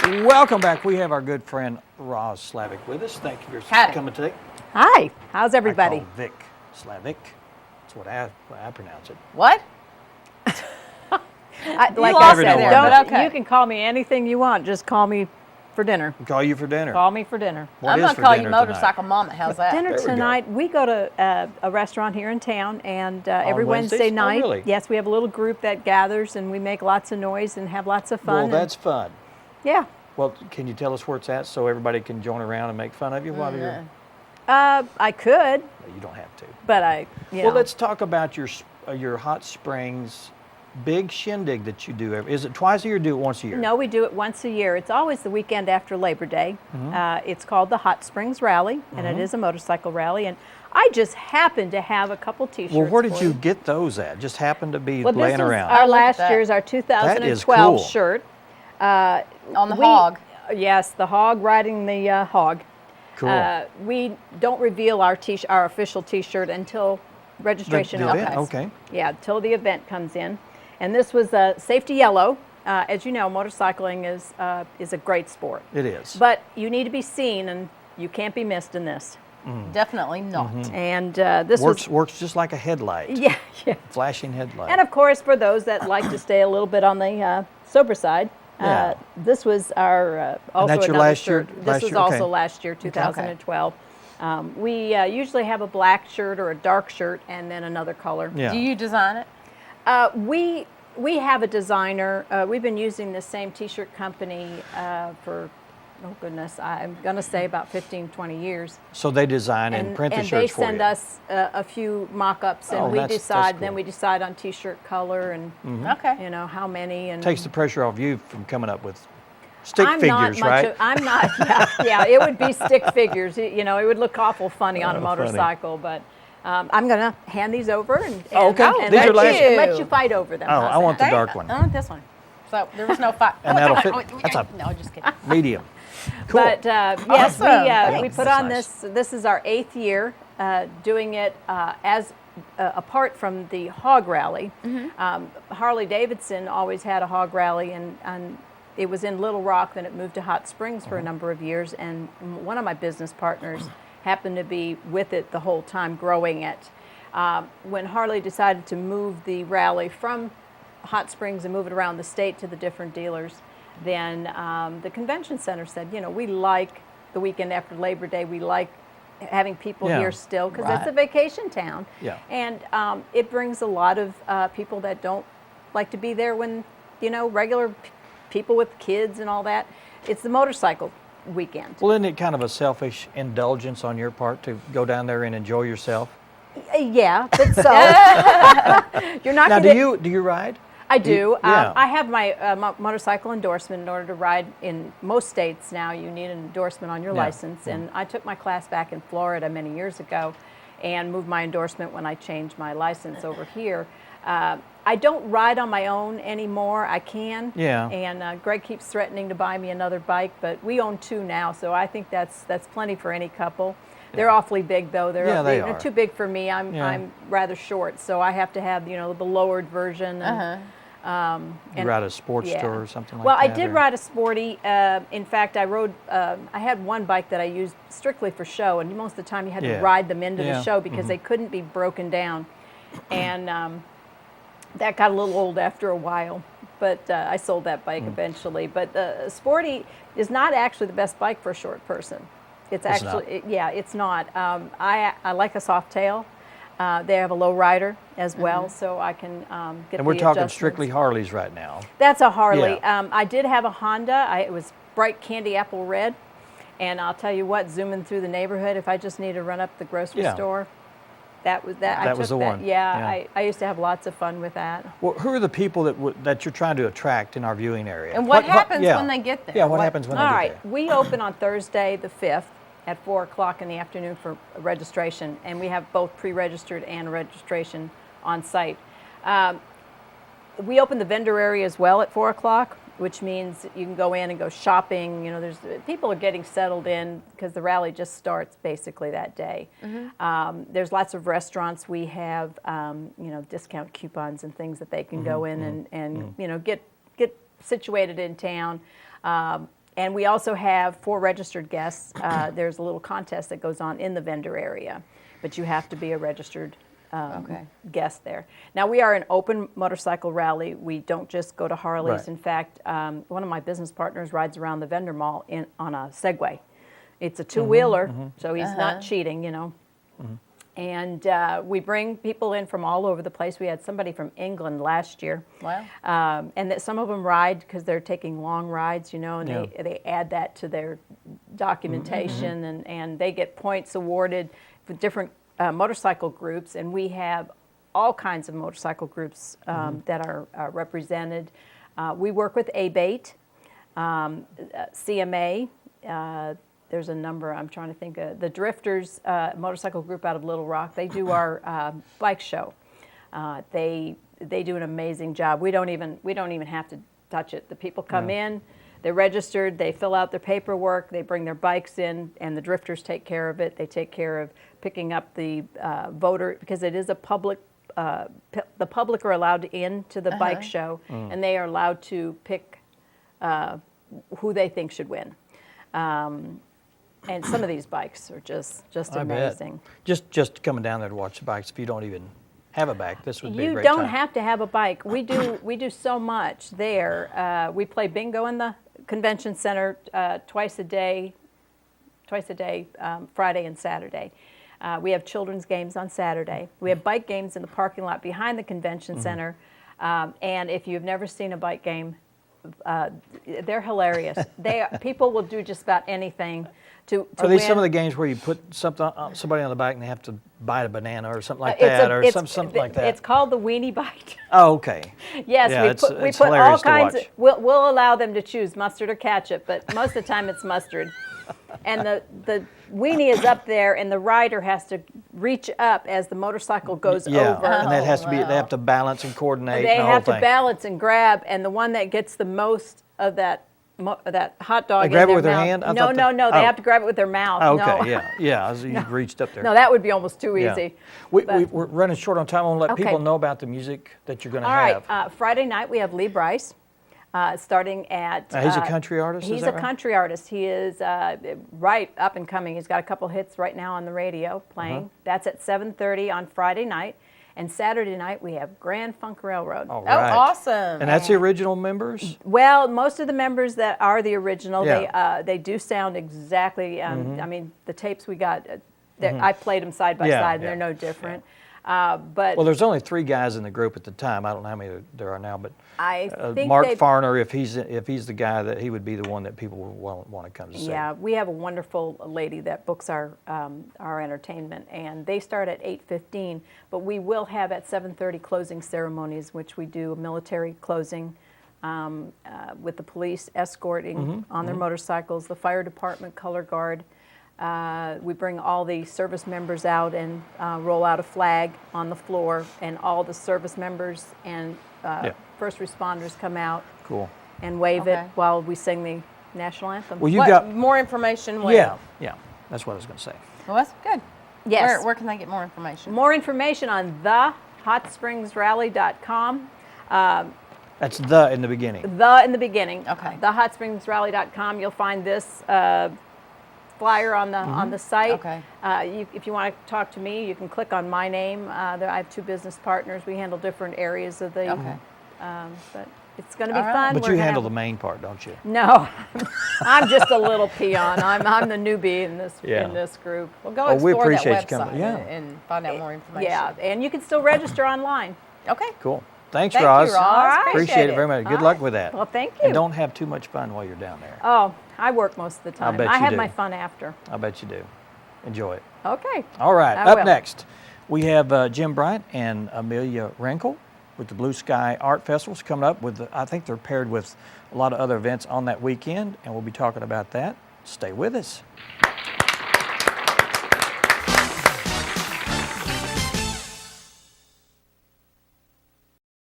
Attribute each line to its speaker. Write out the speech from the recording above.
Speaker 1: Welcome back. We have our good friend Roz Slavik with us. Thank you for coming today.
Speaker 2: Hi. How's everybody?
Speaker 1: I call Vic Slavik. That's what I pronounce it.
Speaker 3: What?
Speaker 2: Like I said, you can call me anything you want. Just call me for dinner.
Speaker 1: Call you for dinner.
Speaker 2: Call me for dinner.
Speaker 3: I'm going to call you Motorcycle Mama. How's that?
Speaker 2: Dinner tonight, we go to a restaurant here in town, and every Wednesday night,
Speaker 1: really?
Speaker 2: Yes, we have a little group that gathers, and we make lots of noise and have lots of fun.
Speaker 1: Well, that's fun.
Speaker 2: Yeah.
Speaker 1: Well, can you tell us where it's at so everybody can join around and make fun of you while you're...
Speaker 2: I could.
Speaker 1: You don't have to.
Speaker 2: But
Speaker 1: Well, let's talk about your Hot Springs big shindig that you do. Is it twice a year or do it once a year?
Speaker 2: No, we do it once a year. It's always the weekend after Labor Day. It's called the Hot Springs Rally, and it is a motorcycle rally. And I just happen to have a couple T-shirts.
Speaker 1: Well, where did you get those at? Just happened to be laying around.
Speaker 2: Our last year's, our 2012 shirt.
Speaker 3: On the hog.
Speaker 2: Yes, the hog riding the hog.
Speaker 1: Cool.
Speaker 2: We don't reveal our official T-shirt until registration opens.
Speaker 1: Okay.
Speaker 2: Yeah, until the event comes in. And this was safety yellow. As you know, motorcycling is a great sport.
Speaker 1: It is.
Speaker 2: But you need to be seen, and you can't be missed in this.
Speaker 3: Definitely not.
Speaker 2: And this
Speaker 1: works just like a headlight.
Speaker 2: Yeah, yeah.
Speaker 1: Flashing headlight.
Speaker 2: And of course, for those that like to stay a little bit on the sober side, this was our also
Speaker 1: that's your
Speaker 2: another
Speaker 1: last
Speaker 2: shirt.
Speaker 1: year?
Speaker 2: This was also last year, 2012. We usually have a black shirt or a dark shirt, and then another color.
Speaker 1: Yeah.
Speaker 3: Do you design it?
Speaker 2: We have a designer. We've been using the same T-shirt company for, oh goodness, I'm going to say about 15, 20 years.
Speaker 1: So they design and print the shirts for you.
Speaker 2: And they send us a few mock-ups, and we decide. Then we decide on T-shirt color and you know how many. And
Speaker 1: takes the pressure off you from coming up with stick figures, right?
Speaker 2: I'm not. Yeah, it would be stick figures. You know, it would look awful funny on a motorcycle, but. I'm going to hand these over and let you fight over them.
Speaker 1: Oh, I want the dark one.
Speaker 3: I want this one. So there was no fight.
Speaker 1: And that'll fit. That's a
Speaker 3: no, just kidding.
Speaker 1: Medium. Cool.
Speaker 2: But yes,
Speaker 3: Awesome.
Speaker 2: we put on this. This is our 8th year doing it as apart from the Hog Rally. Harley Davidson always had a Hog Rally, and it was in Little Rock. Then it moved to Hot Springs for a number of years. And one of my business partners happened to be with it the whole time, growing it. When Harley decided to move the rally from Hot Springs and move it around the state to the different dealers, then the convention center said, you know, we like the weekend after Labor Day, we like having people here still, because it's a vacation town.
Speaker 1: Yeah.
Speaker 2: And it brings a lot of people that don't like to be there when, you know, regular people with kids and all that. It's the motorcycle weekend.
Speaker 1: Well, isn't it kind of a selfish indulgence on your part to go down there and enjoy yourself?
Speaker 2: Yeah, but so you're not.
Speaker 1: Now, do you ride?
Speaker 2: I do.
Speaker 1: Yeah.
Speaker 2: I have my motorcycle endorsement. In order to ride in most states now, you need an endorsement on your license. And I took my class back in Florida many years ago, and moved my endorsement when I changed my license over here. I don't ride on my own anymore. I can.
Speaker 1: Yeah.
Speaker 2: And Greg keeps threatening to buy me another bike, but we own 2 now, so I think that's plenty for any couple. Yeah. They're awfully big, though. They're too big for me. I'm rather short, so I have to have the lowered version. And,
Speaker 1: you ride a Sportster or something like that?
Speaker 2: Well, I did ride a Sporty. In fact, I rode. I had one bike that I used strictly for show, and most of the time you had to ride them into the show because they couldn't be broken down, and that got a little old after a while. But I sold that bike eventually. But the Sporty is not actually the best bike for a short person. It's actually it's not. I like a soft tail. They have a low rider as well, so I can get.
Speaker 1: And we're talking strictly Harleys right now.
Speaker 2: That's a Harley. Yeah. I did have a Honda. It was bright candy apple red, and I'll tell you what, zooming through the neighborhood, if I just need to run up the grocery store, that was that.
Speaker 1: That was the one.
Speaker 2: Yeah, I used to have lots of fun with that.
Speaker 1: Well, who are the people that you're trying to attract in our viewing area?
Speaker 3: And what happens when they get there?
Speaker 1: Yeah, what happens when they get there?
Speaker 2: All right, we open on Thursday the 5th. At 4 o'clock in the afternoon for registration, and we have both pre-registered and registration on site. We open the vendor area as well at 4 o'clock, which means you can go in and go shopping. You know, people are getting settled in because the rally just starts basically that day. There's lots of restaurants. We have discount coupons and things that they can go in and get situated in town. And we also have 4 registered guests. There's a little contest that goes on in the vendor area, but you have to be a registered guest there. Now, we are an open motorcycle rally. We don't just go to Harleys.
Speaker 1: Right.
Speaker 2: In fact, one of my business partners rides around the vendor mall on a Segway. It's a two-wheeler, so he's not cheating, you know. And we bring people in from all over the place. We had somebody from England last year.
Speaker 3: Wow.
Speaker 2: And that some of them ride because they're taking long rides, you know, and they add that to their documentation, and they get points awarded for different motorcycle groups. And we have all kinds of motorcycle groups that are represented. We work with ABATE, CMA, there's a number, I'm trying to think of, the Drifters motorcycle group out of Little Rock. They do our bike show. They do an amazing job. We don't even have to touch it. The people come in, they're registered, they fill out their paperwork, they bring their bikes in, and the Drifters take care of it. They take care of picking up the voter, because it is a public, the public are allowed in to the bike show, and they are allowed to pick who they think should win. And some of these bikes are just amazing.
Speaker 1: Just coming down there to watch the bikes, if you don't even have a bike, this would be a great
Speaker 2: You don't
Speaker 1: time.
Speaker 2: have to have a bike. We do so much there. We play bingo in the convention center twice a day, Friday and Saturday. We have children's games on Saturday. We have bike games in the parking lot behind the convention center. And if you've never seen a bike game, they're hilarious. People will do just about anything to
Speaker 1: Are these
Speaker 2: win.
Speaker 1: some of the games where you put somebody on the bike and they have to bite a banana or something like that, or something like that?
Speaker 2: It's called the weenie bite.
Speaker 1: Oh, okay.
Speaker 2: Yes,
Speaker 1: Yeah,
Speaker 2: we
Speaker 1: it's
Speaker 2: put all
Speaker 1: hilarious to
Speaker 2: kinds.
Speaker 1: watch.
Speaker 2: We'll allow them to choose mustard or ketchup, but most of the time it's mustard. And the weenie is up there, and the rider has to reach up as the motorcycle goes over.
Speaker 1: And that has to be. They have to balance and coordinate.
Speaker 2: They
Speaker 1: and the whole
Speaker 2: have to
Speaker 1: thing.
Speaker 2: balance and grab, and the one that gets the most of that hot dog
Speaker 1: They
Speaker 2: in
Speaker 1: grab it
Speaker 2: their
Speaker 1: with their
Speaker 2: mouth.
Speaker 1: hand? I
Speaker 2: No,
Speaker 1: thought
Speaker 2: no,
Speaker 1: that-
Speaker 2: no. They
Speaker 1: oh.
Speaker 2: have to grab it with their mouth.
Speaker 1: Oh, okay,
Speaker 2: No.
Speaker 1: yeah. You've reached up there.
Speaker 2: No, that would be almost too
Speaker 1: Yeah.
Speaker 2: easy.
Speaker 1: We're
Speaker 2: But-
Speaker 1: running short on time. I want to let
Speaker 2: Okay.
Speaker 1: people know about the music that you're going to
Speaker 2: All
Speaker 1: have.
Speaker 2: right. Friday night we have Lee Bryce, starting at.
Speaker 1: Now, he's a country artist.
Speaker 2: He's
Speaker 1: is
Speaker 2: a
Speaker 1: that right?
Speaker 2: country artist. He is right up and coming. He's got a couple hits right now on the radio playing. That's at 7:30 on Friday night. And Saturday night we have Grand Funk Railroad.
Speaker 1: All
Speaker 3: Oh,
Speaker 1: right.
Speaker 3: awesome.
Speaker 1: And that's the original members.
Speaker 2: Well, most of the members that are the original,
Speaker 1: Yeah.
Speaker 2: they do sound exactly. I mean, the tapes we got, I played them side by
Speaker 1: Yeah,
Speaker 2: side, and
Speaker 1: yeah,
Speaker 2: they're no different. But
Speaker 1: Well, there's only 3 guys in the group at the time. I don't know how many there are now, but
Speaker 2: I think
Speaker 1: Mark
Speaker 2: they.
Speaker 1: Farner, if he's the guy, that he would be the one that people would want to come to see.
Speaker 2: Yeah, we have a wonderful lady that books our entertainment, and they start at 8:15. But we will have at 7:30 closing ceremonies, which we do a military closing with the police escorting on their motorcycles, the fire department, color guard. We bring all the service members out and roll out a flag on the floor, and all the service members and first responders come out
Speaker 1: Cool.
Speaker 2: and wave
Speaker 3: Okay.
Speaker 2: it while we sing the national anthem.
Speaker 1: Well, you
Speaker 3: What,
Speaker 1: got.
Speaker 3: more information where?
Speaker 1: Yeah. That's what I was going to say.
Speaker 3: Well, that's good.
Speaker 2: Yes.
Speaker 3: Where can they get more information?
Speaker 2: More information on thehotSpringsRally.com.
Speaker 1: That's the in the beginning.
Speaker 2: The in the beginning.
Speaker 3: Okay.
Speaker 2: ThehotSpringsRally.com. You'll find this flyer on the site.
Speaker 3: Okay.
Speaker 2: If you want to talk to me, you can click on my name. I have 2 business partners. We handle different areas of the.
Speaker 3: Okay.
Speaker 2: But it's going to be
Speaker 3: All right.
Speaker 2: fun.
Speaker 1: But
Speaker 2: We're
Speaker 1: you
Speaker 2: gonna
Speaker 1: handle
Speaker 2: have-
Speaker 1: the main part, don't you?
Speaker 2: No, I'm just a little peon. I'm the newbie in this
Speaker 1: Yeah.
Speaker 2: group.
Speaker 3: Well, go
Speaker 1: Oh, we
Speaker 3: explore that
Speaker 1: appreciate you
Speaker 3: website
Speaker 1: coming. Yeah.
Speaker 3: and find out more information.
Speaker 2: Yeah, and you can still register online.
Speaker 3: Okay.
Speaker 1: Cool. Thanks,
Speaker 3: Thank you,
Speaker 1: Roz.
Speaker 3: Roz.
Speaker 2: All right.
Speaker 1: Appreciate it very much. Good
Speaker 2: All
Speaker 1: luck
Speaker 2: right.
Speaker 1: with that.
Speaker 2: Well, thank you.
Speaker 1: And don't have too much fun while you're down there.
Speaker 2: Oh, I work most of the time.
Speaker 1: bet
Speaker 2: I
Speaker 1: you
Speaker 2: have
Speaker 1: do.
Speaker 2: my fun after.
Speaker 1: I bet you do. Enjoy it.
Speaker 2: Okay.
Speaker 1: All right.
Speaker 2: I
Speaker 1: Up
Speaker 2: will.
Speaker 1: next, we have Jim Bryant and Amelia Renkel with the Blue Sky Art Festivals coming up. I think they're paired with a lot of other events on that weekend, and we'll be talking about that. Stay with us.